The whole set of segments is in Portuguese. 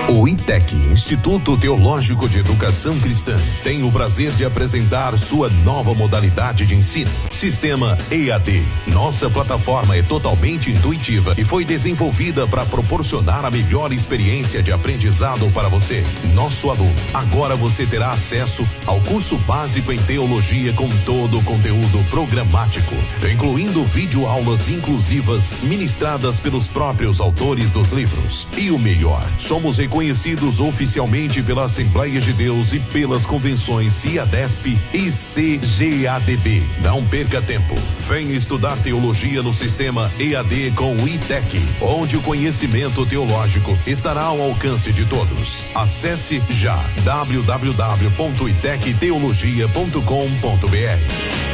O ITEC, Instituto Teológico de Educação Cristã, tem o prazer de apresentar sua nova modalidade de ensino, Sistema EAD. Nossa plataforma é totalmente intuitiva e foi desenvolvida para proporcionar a melhor experiência de aprendizado para você, nosso aluno. Agora você terá acesso ao curso básico em teologia com todo o conteúdo programático, incluindo videoaulas inclusivas ministradas pelos próprios autores dos livros. E o melhor, somos reconhecidos oficialmente pela Assembleia de Deus e pelas convenções CIADESP e CGADB. Não perca tempo. Venha estudar teologia no sistema EAD com o ITEC, onde o conhecimento teológico estará ao alcance de todos. Acesse já www.itecteologia.com.br.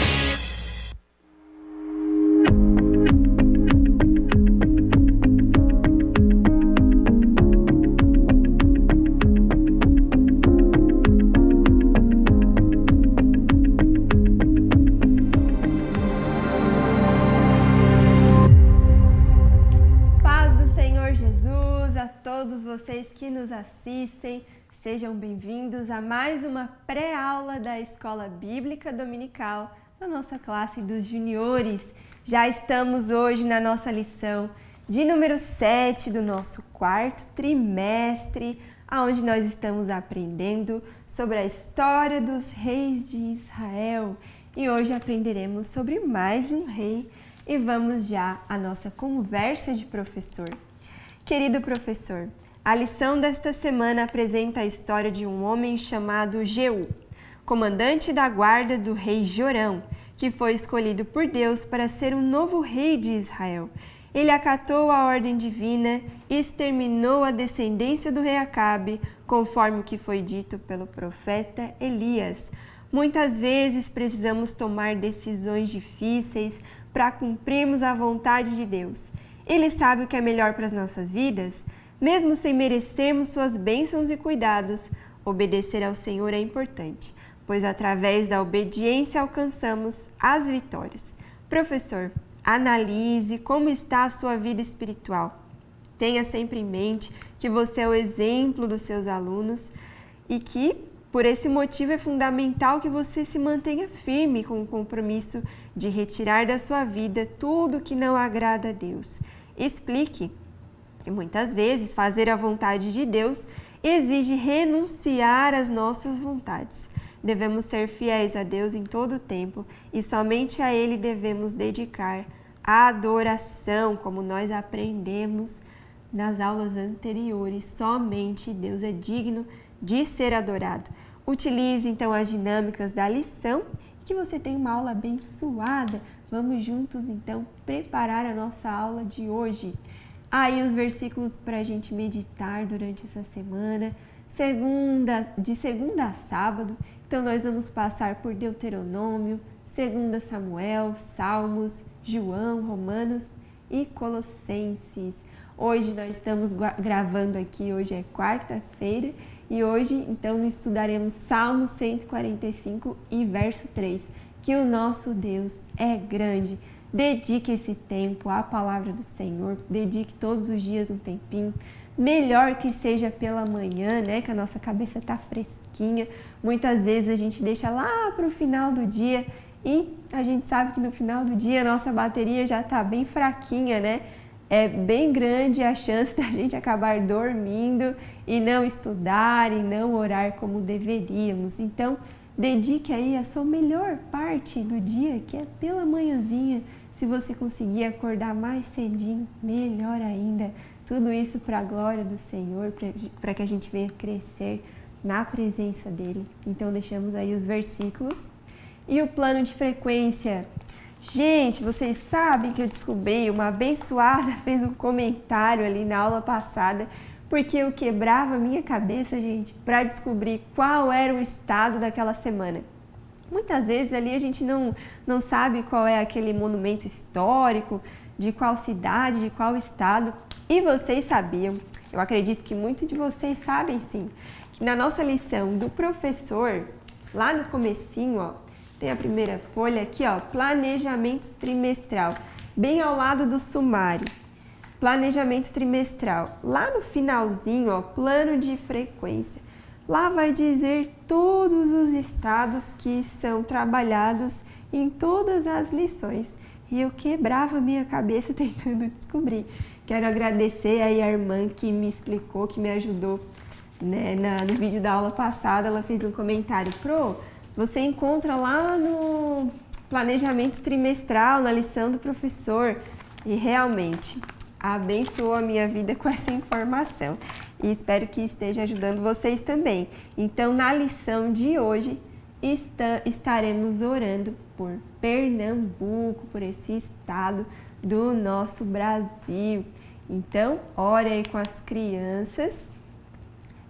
Vocês que nos assistem, sejam bem-vindos a mais uma pré-aula da Escola Bíblica Dominical da nossa classe dos juniores. Já estamos hoje na nossa lição de número 7 do nosso quarto trimestre, onde nós estamos aprendendo sobre a história dos reis de Israel. E hoje aprenderemos sobre mais um rei e vamos já à nossa conversa de professor. Querido professor, a lição desta semana apresenta a história de um homem chamado Jeú, comandante da guarda do rei Jorão, que foi escolhido por Deus para ser o novo rei de Israel. Ele acatou a ordem divina e exterminou a descendência do rei Acabe, conforme o que foi dito pelo profeta Elias. Muitas vezes precisamos tomar decisões difíceis para cumprirmos a vontade de Deus. Ele sabe o que é melhor para as nossas vidas? Mesmo sem merecermos suas bênçãos e cuidados, obedecer ao Senhor é importante, pois através da obediência alcançamos as vitórias. Professor, analise como está a sua vida espiritual. Tenha sempre em mente que você é o exemplo dos seus alunos e que, por esse motivo, é fundamental que você se mantenha firme com o compromisso de retirar da sua vida tudo que não agrada a Deus. Explique. E muitas vezes fazer a vontade de Deus exige renunciar às nossas vontades. Devemos ser fiéis a Deus em todo o tempo e somente a Ele devemos dedicar a adoração, como nós aprendemos nas aulas anteriores. Somente Deus é digno de ser adorado. Utilize então as dinâmicas da lição, que você tenha uma aula abençoada. Vamos juntos então preparar a nossa aula de hoje. Aí os versículos para a gente meditar durante essa semana, de segunda a sábado. Então nós vamos passar por Deuteronômio, 2 Samuel, Salmos, João, Romanos e Colossenses. Hoje nós estamos gravando aqui, hoje é quarta-feira, e hoje então nós estudaremos Salmo 145 e verso 3, que o nosso Deus é grande. Dedique esse tempo à palavra do Senhor, dedique todos os dias um tempinho, melhor que seja pela manhã, né, que a nossa cabeça está fresquinha. Muitas vezes a gente deixa lá para o final do dia e a gente sabe que no final do dia a nossa bateria já está bem fraquinha, né? É bem grande a chance da gente acabar dormindo e não estudar e não orar como deveríamos. Então, dedique aí a sua melhor parte do dia, que é pela manhãzinha. Se você conseguir acordar mais cedinho, melhor ainda. Tudo isso para a glória do Senhor, para que a gente venha crescer na presença dEle. Então, deixamos aí os versículos. E o plano de frequência. Gente, vocês sabem que eu descobri, uma abençoada fez um comentário ali na aula passada, porque eu quebrava a minha cabeça, gente, para descobrir qual era o estado daquela semana. Muitas vezes ali a gente não sabe qual é aquele monumento histórico, de qual cidade, de qual estado. E vocês sabiam, eu acredito que muitos de vocês sabem sim, que na nossa lição do professor, lá no comecinho, ó, tem a primeira folha aqui, ó, planejamento trimestral, bem ao lado do sumário. planejamento trimestral. Lá no finalzinho, ó, plano de frequência. Lá vai dizer todos os estados que são trabalhados em todas as lições. E eu quebrava a minha cabeça tentando descobrir. Quero agradecer aí a irmã que me explicou, que me ajudou, né, no vídeo da aula passada. Ela fez um comentário: Pro, você encontra lá no planejamento trimestral, na lição do professor. E realmente abençoou a minha vida com essa informação. E espero que esteja ajudando vocês também. Então, na lição de hoje, estaremos orando por Pernambuco, por esse estado do nosso Brasil. Então, ore aí com as crianças.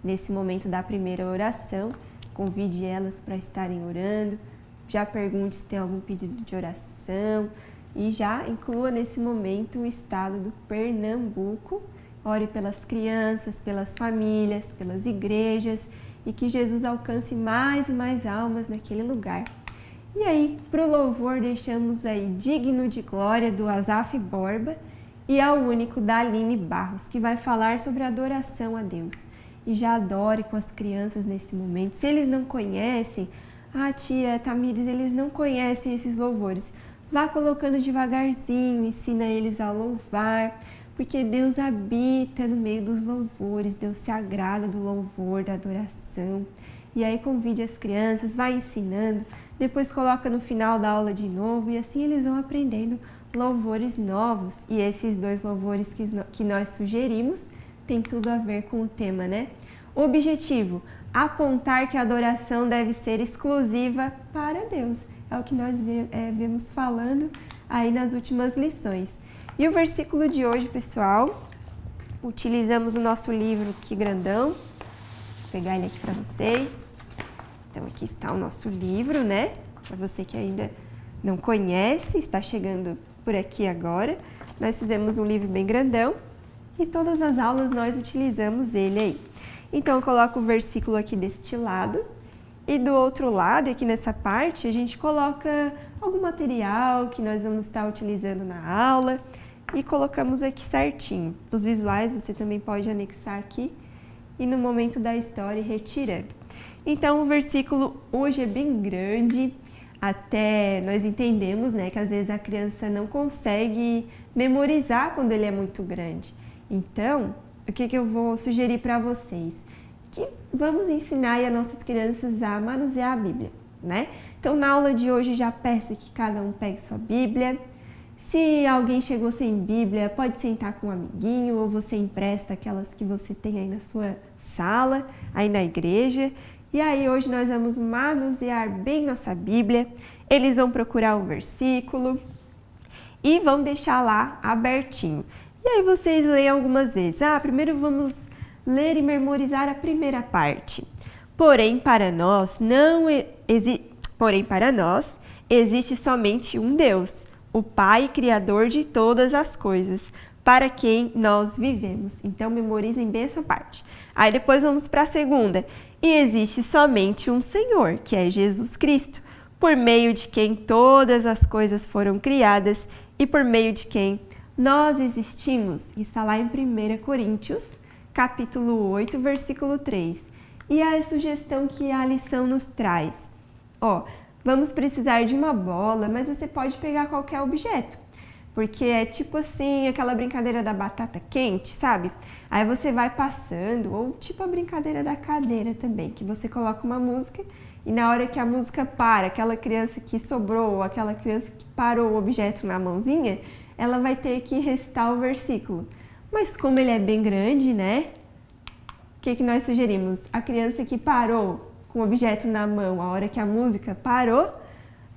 Nesse momento da primeira oração, convide elas para estarem orando. Já pergunte se tem algum pedido de oração. E já inclua nesse momento o estado do Pernambuco. Ore pelas crianças, pelas famílias, pelas igrejas e que Jesus alcance mais e mais almas naquele lugar. E aí, para o louvor, deixamos aí Digno de Glória, do Asaf Borba, e Ao Único, da Aline Barros, que vai falar sobre adoração a Deus. E já adore com as crianças nesse momento. Se eles não conhecem, tia Tamires, eles não conhecem esses louvores, vá colocando devagarzinho, ensina eles a louvar, porque Deus habita no meio dos louvores, Deus se agrada do louvor, da adoração. E aí convide as crianças, vai ensinando, depois coloca no final da aula de novo e assim eles vão aprendendo louvores novos. E esses 2 louvores que nós sugerimos tem tudo a ver com o tema, né? Objetivo: apontar que a adoração deve ser exclusiva para Deus. É o que nós vemos falando aí nas últimas lições. E o versículo de hoje, pessoal, utilizamos o nosso livro aqui grandão. Vou pegar ele aqui para vocês. Então, aqui está o nosso livro, né? Para você que ainda não conhece, está chegando por aqui agora. Nós fizemos um livro bem grandão e todas as aulas nós utilizamos ele aí. Então, eu coloco o versículo aqui deste lado e do outro lado, aqui nessa parte, a gente coloca algum material que nós vamos estar utilizando na aula e colocamos aqui certinho. Os visuais você também pode anexar aqui e no momento da história ir retirando. Então, o versículo hoje é bem grande, até nós entendemos, né, que às vezes a criança não consegue memorizar quando ele é muito grande. Então, o que eu vou sugerir para vocês? Que vamos ensinar as nossas crianças a manusear a Bíblia, né? Então, na aula de hoje, já peço que cada um pegue sua Bíblia. Se alguém chegou sem Bíblia, pode sentar com um amiguinho ou você empresta aquelas que você tem aí na sua sala, aí na igreja. E aí, hoje nós vamos manusear bem nossa Bíblia. Eles vão procurar o versículo e vão deixar lá abertinho. E aí, vocês leem algumas vezes. Primeiro vamos ler e memorizar a primeira parte. Porém, para nós existe somente um Deus, o Pai Criador de todas as coisas, para quem nós vivemos. Então, memorizem bem essa parte. Aí depois vamos para a segunda. E existe somente um Senhor, que é Jesus Cristo, por meio de quem todas as coisas foram criadas e por meio de quem nós existimos. Está lá em 1 Coríntios, capítulo 8, versículo 3. E a sugestão que a lição nos traz. Vamos precisar de uma bola, mas você pode pegar qualquer objeto. Porque é tipo assim, aquela brincadeira da batata quente, sabe? Aí você vai passando, ou tipo a brincadeira da cadeira também, que você coloca uma música e na hora que a música para, aquela criança que sobrou, ou aquela criança que parou o objeto na mãozinha, ela vai ter que recitar o versículo. Mas como ele é bem grande, né? O que nós sugerimos? A criança que parou com o objeto na mão, a hora que a música parou,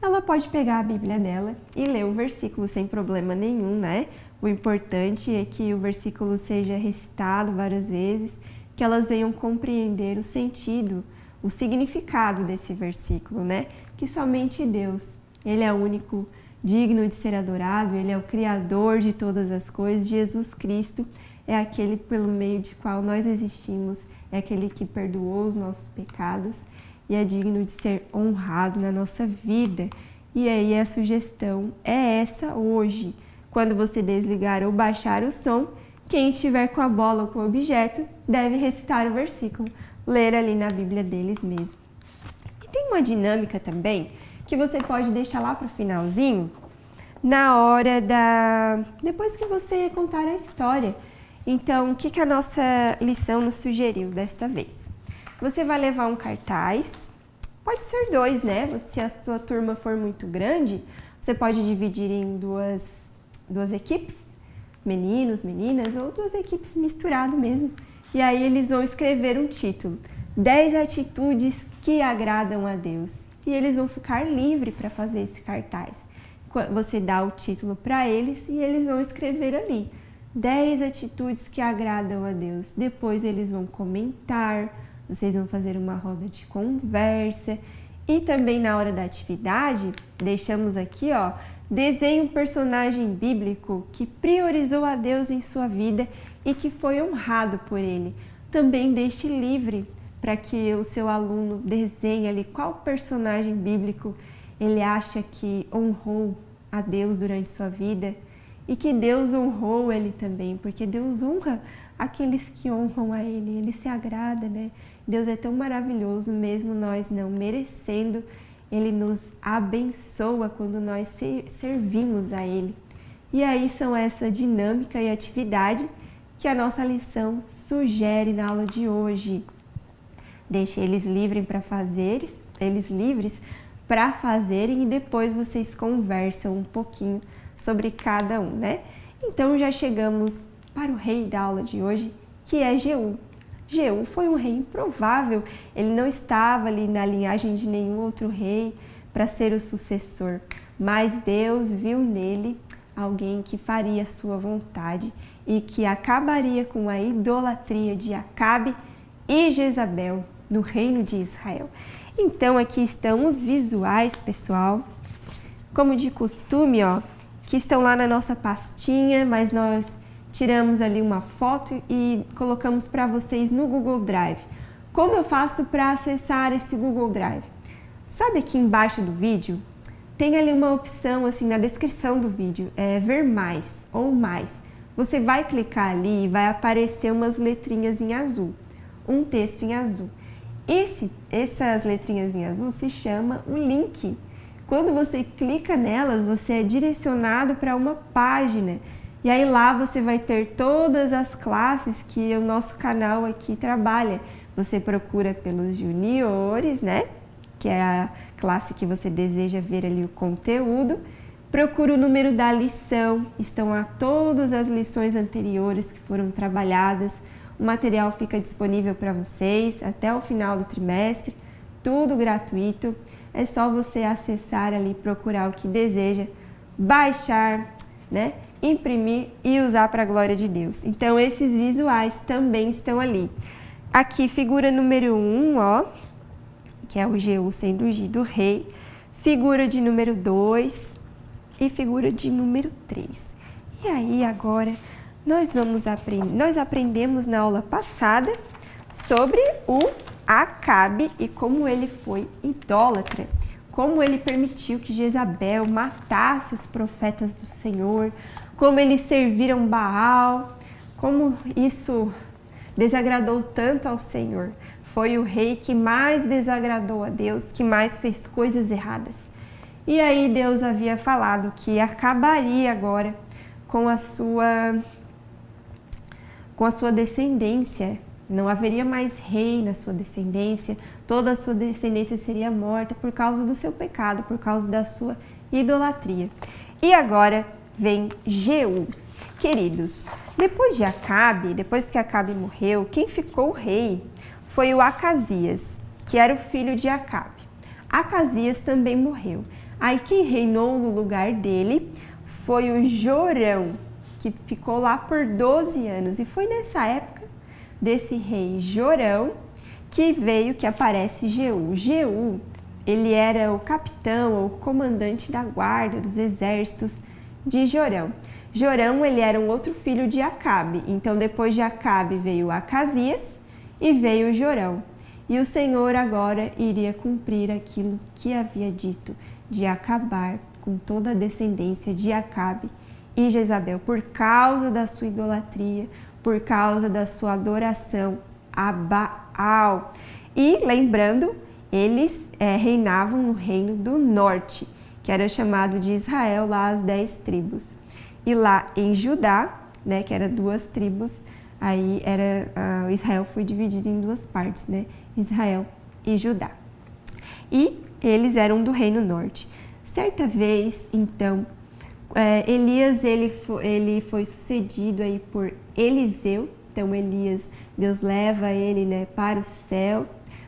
ela pode pegar a Bíblia dela e ler o versículo sem problema nenhum, né? O importante é que o versículo seja recitado várias vezes, que elas venham compreender o sentido, o significado desse versículo, né? Que somente Deus, Ele é o único digno de ser adorado, Ele é o Criador de todas as coisas. Jesus Cristo é aquele pelo meio de qual nós existimos, é aquele que perdoou os nossos pecados e é digno de ser honrado na nossa vida. E aí a sugestão é essa hoje. Quando você desligar ou baixar o som, quem estiver com a bola ou com o objeto deve recitar o versículo, ler ali na Bíblia deles mesmo. E tem uma dinâmica também que você pode deixar lá para o finalzinho, na hora depois que você contar a história. Então, o que a nossa lição nos sugeriu desta vez? Você vai levar um cartaz, pode ser 2, né? Se a sua turma for muito grande, você pode dividir em duas equipes, meninos, meninas, ou 2 equipes misturadas mesmo. E aí eles vão escrever um título, 10 atitudes que agradam a Deus. E eles vão ficar livres para fazer esse cartaz. Você dá o título para eles e eles vão escrever ali, 10 atitudes que agradam a Deus. Depois eles vão comentar, vocês vão fazer uma roda de conversa. E também na hora da atividade, deixamos aqui, ó, desenhe um personagem bíblico que priorizou a Deus em sua vida e que foi honrado por ele. Também deixe livre para que o seu aluno desenhe ali qual personagem bíblico ele acha que honrou a Deus durante sua vida e que Deus honrou ele também, porque Deus honra aqueles que honram a Ele, Ele se agrada, né? Deus é tão maravilhoso, mesmo nós não merecendo, Ele nos abençoa quando nós servimos a Ele. E aí são essa dinâmica e atividade que a nossa lição sugere na aula de hoje. Deixe eles livres para fazerem e depois vocês conversam um pouquinho sobre cada um, né? Então já chegamos para o rei da aula de hoje, que é Jeú. Jeú foi um rei improvável, ele não estava ali na linhagem de nenhum outro rei para ser o sucessor, mas Deus viu nele alguém que faria sua vontade e que acabaria com a idolatria de Acabe e Jezabel no reino de Israel. Então aqui estão os visuais, pessoal, como de costume, ó, que estão lá na nossa pastinha, mas nós tiramos ali uma foto e colocamos para vocês no Google Drive. Como eu faço para acessar esse Google Drive? Sabe aqui embaixo do vídeo? Tem ali uma opção assim na descrição do vídeo, ver mais ou mais. Você vai clicar ali e vai aparecer umas letrinhas em azul, um texto em azul. Essas letrinhas em azul se chama um link. Quando você clica nelas, você é direcionado para uma página. E aí lá você vai ter todas as classes que o nosso canal aqui trabalha. Você procura pelos juniores, né? Que é a classe que você deseja ver ali o conteúdo. Procura o número da lição. Estão lá todas as lições anteriores que foram trabalhadas. O material fica disponível para vocês até o final do trimestre. Tudo gratuito. É só você acessar ali, procurar o que deseja, baixar, né? Imprimir e usar para a glória de Deus. Então, esses visuais também estão ali. Aqui, figura número 1, ó, que é o Jeú sendo ungido rei. Figura de número 2 e figura de número 3. E aí, agora, nós aprendemos na aula passada sobre o Acabe e como ele foi idólatra, como ele permitiu que Jezabel matasse os profetas do Senhor, como eles serviram Baal, como isso desagradou tanto ao Senhor. Foi o rei que mais desagradou a Deus, que mais fez coisas erradas. E aí Deus havia falado que acabaria agora com a sua descendência. Não haveria mais rei na sua descendência, toda a sua descendência seria morta por causa do seu pecado, por causa da sua idolatria. E agora vem Jeú. Queridos, depois que Acabe morreu, quem ficou rei foi o Acasias, que era o filho de Acabe. Acasias também morreu. Aí quem reinou no lugar dele foi o Jorão, que ficou lá por 12 anos. E foi nessa época desse rei Jorão que aparece Jeú. Jeú, ele era o capitão ou comandante da guarda dos exércitos de Jorão. Jorão, ele era um outro filho de Acabe. Então, depois de Acabe veio Acasias e veio Jorão. E o Senhor agora iria cumprir aquilo que havia dito, de acabar com toda a descendência de Acabe e Jezabel, por causa da sua idolatria, por causa da sua adoração a Baal. E lembrando, eles reinavam no reino do norte, que era chamado de Israel, lá as 10 tribos. E lá em Judá, né, que era 2 tribos, aí Israel foi dividido em 2 partes, né, Israel e Judá. E eles eram do reino norte. Certa vez, então, Elias ele foi sucedido aí por Eliseu. Então Elias, Deus leva ele, né, para o céu,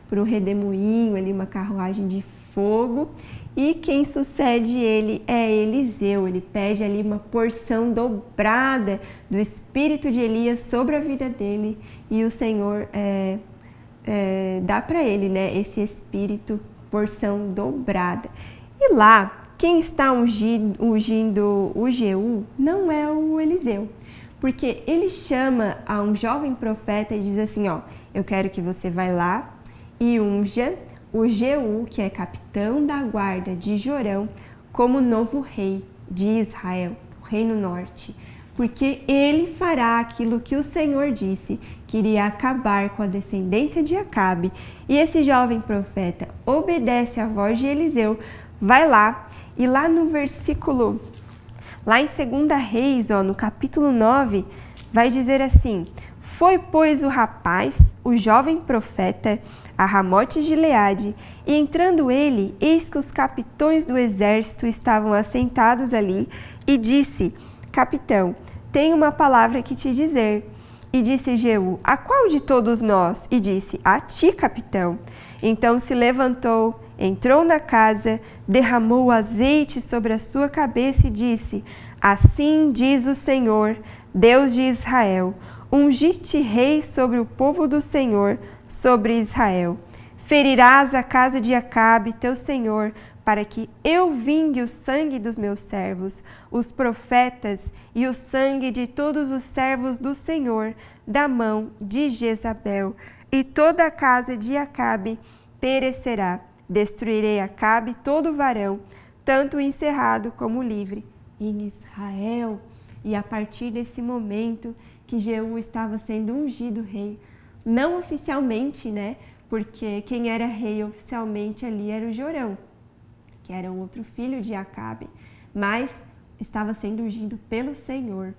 por um redemoinho, ali uma carruagem de fogo. E quem sucede ele é Eliseu. Ele pede ali uma porção dobrada do espírito de Elias sobre a vida dele, e o Senhor dá para ele, né, esse espírito, porção dobrada. E lá, quem está ungindo o Jeú não é o Eliseu, porque ele chama a um jovem profeta e diz assim, ó, eu quero que você vá lá e unja o Jeú, que é capitão da guarda de Jorão, como novo rei de Israel, o reino norte, porque ele fará aquilo que o Senhor disse, que iria acabar com a descendência de Acabe. E esse jovem profeta obedece à voz de Eliseu, vai lá, e lá no versículo, lá em 2 Reis, ó, no capítulo 9, vai dizer assim, foi, pois, o rapaz, o jovem profeta, a Ramote Gileade, e entrando ele, eis que os capitões do exército estavam assentados ali, e disse, capitão, tenho uma palavra que te dizer. E disse Jeú, a qual de todos nós? E disse, a ti, capitão. Então se levantou, entrou na casa, derramou azeite sobre a sua cabeça e disse, assim diz o Senhor, Deus de Israel, ungi-te rei sobre o povo do Senhor, sobre Israel. Ferirás a casa de Acabe, teu senhor, para que eu vingue o sangue dos meus servos, os profetas, e o sangue de todos os servos do Senhor, da mão de Jezabel, e toda a casa de Acabe perecerá. Destruirei Acabe todo varão, tanto encerrado como livre, em Israel. E a partir desse momento que Jeú estava sendo ungido rei, não oficialmente, né? Porque quem era rei oficialmente ali era o Jorão, que era um outro filho de Acabe, mas estava sendo ungido pelo Senhor.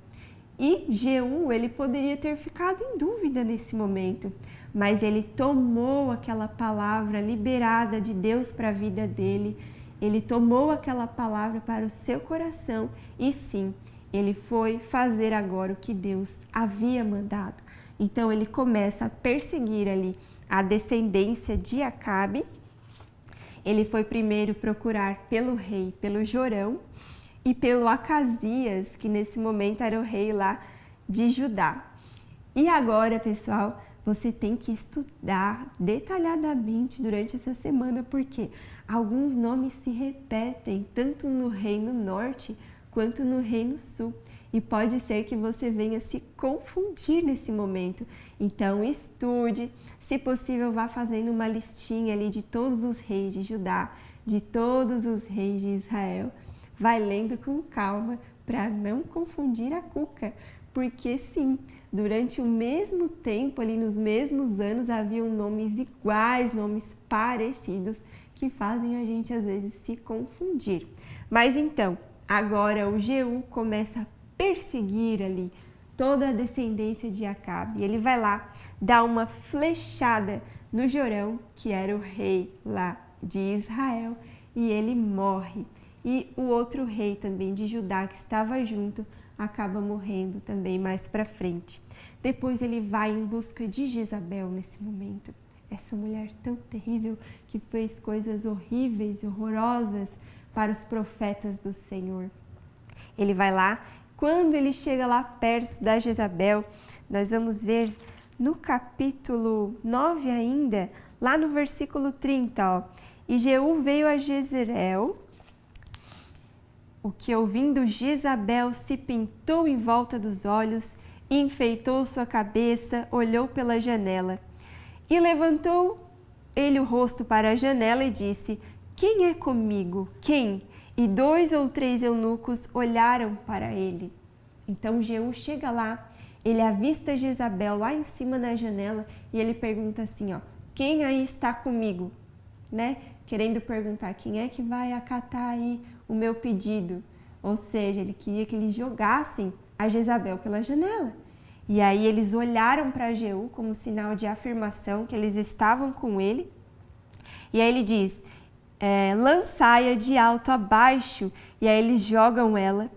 E Jeú, ele poderia ter ficado em dúvida nesse momento, mas ele tomou aquela palavra liberada de Deus para a vida dele, ele tomou aquela palavra para o seu coração e sim, ele foi fazer agora o que Deus havia mandado. Então ele começa a perseguir ali a descendência de Acabe. Ele foi primeiro procurar pelo rei, pelo Jorão, e pelo Acasias, que nesse momento era o rei lá de Judá. E agora, pessoal, você tem que estudar detalhadamente durante essa semana, porque alguns nomes se repetem tanto no Reino Norte quanto no Reino Sul. E pode ser que você venha se confundir nesse momento. Então estude, se possível vá fazendo uma listinha ali de todos os reis de Judá, de todos os reis de Israel. Vai lendo com calma para não confundir a cuca, porque sim, durante o mesmo tempo, ali nos mesmos anos, haviam nomes iguais, nomes parecidos, que fazem a gente às vezes se confundir. Mas então, agora o Jeú começa a perseguir ali toda a descendência de Acabe. Ele vai lá, dá uma flechada no Jorão, que era o rei lá de Israel, e ele morre. E o outro rei também de Judá que estava junto acaba morrendo também mais para frente. Depois ele vai em busca de Jezabel nesse momento. Essa mulher tão terrível que fez coisas horríveis e horrorosas para os profetas do Senhor. Ele vai lá. Quando ele chega lá perto da Jezabel, nós vamos ver no capítulo 9 ainda, lá no versículo 30, ó. E Jeú veio a Jezreel, o que ouvindo Jezabel se pintou em volta dos olhos, enfeitou sua cabeça, olhou pela janela. E levantou ele o rosto para a janela e disse, quem é comigo? Quem? E 2 ou 3 eunucos olharam para ele. Então Jeú chega lá, ele avista Jezabel lá em cima na janela e ele pergunta assim, ó, quem aí está comigo? Né? Querendo perguntar quem é que vai acatar aí o meu pedido. Ou seja, ele queria que eles jogassem a Jezabel pela janela. E aí eles olharam para Jeú como sinal de afirmação que eles estavam com ele. E aí ele diz, lançai-a de alto a baixo. E aí eles jogam ela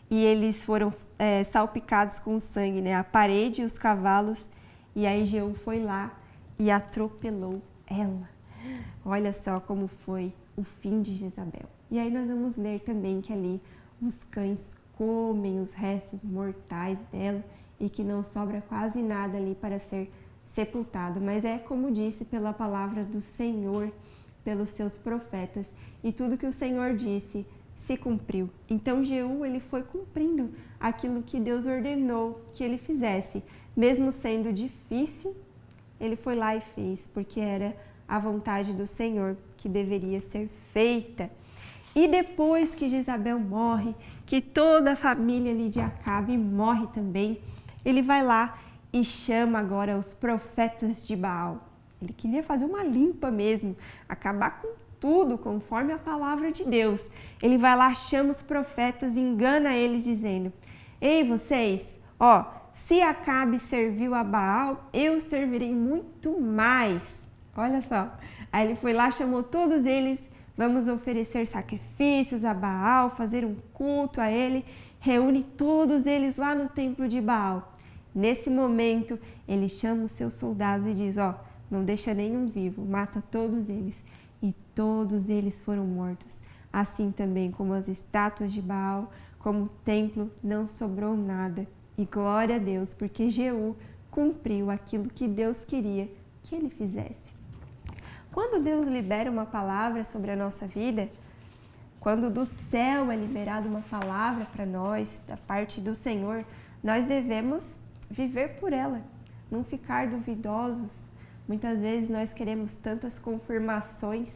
e eles foram salpicados com sangue, né? A parede e os cavalos. E aí Jeú foi lá e atropelou ela. Olha só como foi o fim de Jezabel. E aí nós vamos ler também que ali os cães comem os restos mortais dela e que não sobra quase nada ali para ser sepultado. Mas é como disse pela palavra do Senhor, pelos seus profetas, e tudo que o Senhor disse se cumpriu. Então Jeú, ele foi cumprindo aquilo que Deus ordenou que ele fizesse. Mesmo sendo difícil, ele foi lá e fez, porque era a vontade do Senhor que deveria ser feita. E depois que Jezabel morre, que toda a família ali de Acabe morre também, ele vai lá e chama agora os profetas de Baal. Ele queria fazer uma limpa mesmo, acabar com tudo conforme a palavra de Deus. Ele vai lá, chama os profetas e engana eles dizendo, ei vocês, ó, se Acabe serviu a Baal, eu servirei muito mais. Olha só, aí ele foi lá, chamou todos eles, vamos oferecer sacrifícios a Baal, fazer um culto a ele, reúne todos eles lá no templo de Baal. Nesse momento, ele chama os seus soldados e diz, ó, não deixa nenhum vivo, mata todos eles. E todos eles foram mortos. Assim também como as estátuas de Baal, como o templo, não sobrou nada. E glória a Deus, porque Jeú cumpriu aquilo que Deus queria que ele fizesse. Quando Deus libera uma palavra sobre a nossa vida, quando do céu é liberada uma palavra para nós, da parte do Senhor, nós devemos viver por ela, não ficar duvidosos. Muitas vezes nós queremos tantas confirmações,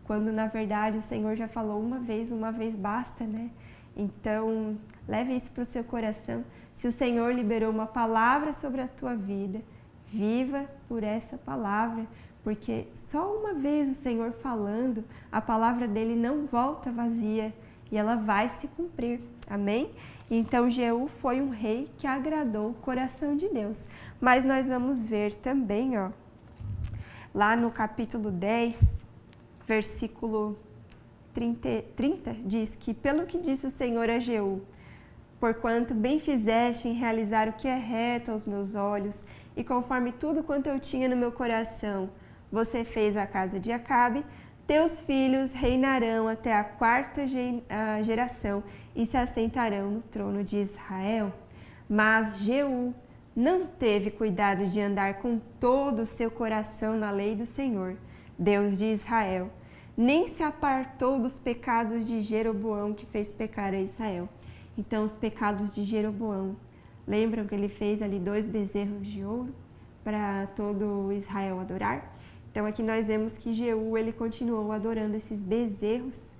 quando na verdade o Senhor já falou uma vez basta, né? Então, leve isso para o seu coração. Se o Senhor liberou uma palavra sobre a tua vida, viva por essa palavra, porque só uma vez o Senhor falando, a palavra dele não volta vazia e ela vai se cumprir. Amém? Então, Jeú foi um rei que agradou o coração de Deus. Mas nós vamos ver também, ó, lá no capítulo 10, versículo 30, diz que, pelo que disse o Senhor a Jeú, porquanto bem fizeste em realizar o que é reto aos meus olhos, e conforme tudo quanto eu tinha no meu coração, você fez a casa de Acabe, teus filhos reinarão até a 4ª geração e se assentarão no trono de Israel. Mas Jeú não teve cuidado de andar com todo o seu coração na lei do Senhor, Deus de Israel, nem se apartou dos pecados de Jeroboão, que fez pecar a Israel. Então, os pecados de Jeroboão, lembram que ele fez ali 2 bezerros de ouro para todo Israel adorar? Então, aqui nós vemos que Jeú, ele continuou adorando esses bezerros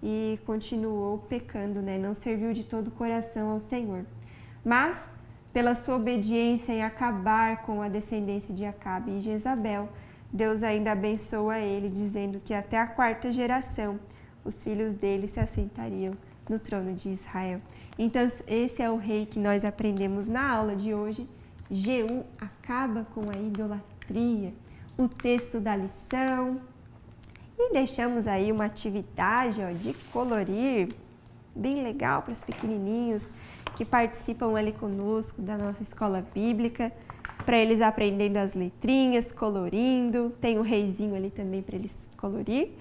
e continuou pecando, né? Não serviu de todo o coração ao Senhor. Mas, pela sua obediência em acabar com a descendência de Acabe e Jezabel, Deus ainda abençoa ele, dizendo que até a 4ª geração os filhos dele se assentariam no trono de Israel. Então, esse é o rei que nós aprendemos na aula de hoje. Jeú acaba com a idolatria. O texto da lição. E deixamos aí uma atividade, ó, de colorir, bem legal para os pequenininhos que participam ali conosco da nossa escola bíblica, para eles aprendendo as letrinhas, colorindo. Tem o reizinho ali também para eles colorir.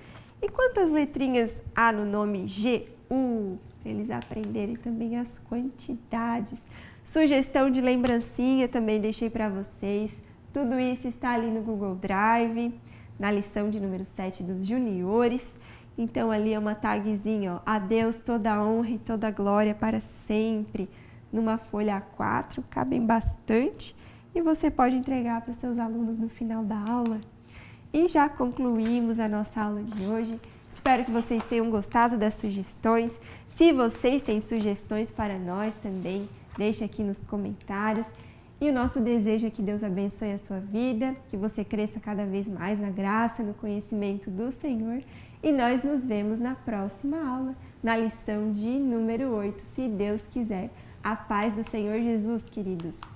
E quantas letrinhas há no nome Jeú? Para eles aprenderem também as quantidades. Sugestão de lembrancinha também deixei para vocês. Tudo isso está ali no Google Drive, na lição de número 7 dos juniores. Então ali é uma tagzinha, ó, a Deus toda a honra e toda a glória para sempre. Numa folha A4, cabem bastante e você pode entregar para os seus alunos no final da aula. E já concluímos a nossa aula de hoje. Espero que vocês tenham gostado das sugestões. Se vocês têm sugestões para nós também, Deixe aqui nos comentários. E o nosso desejo é que Deus abençoe a sua vida, que você cresça cada vez mais na graça, no conhecimento do Senhor. E nós nos vemos na próxima aula, na lição de número 8, se Deus quiser. A paz do Senhor Jesus, queridos!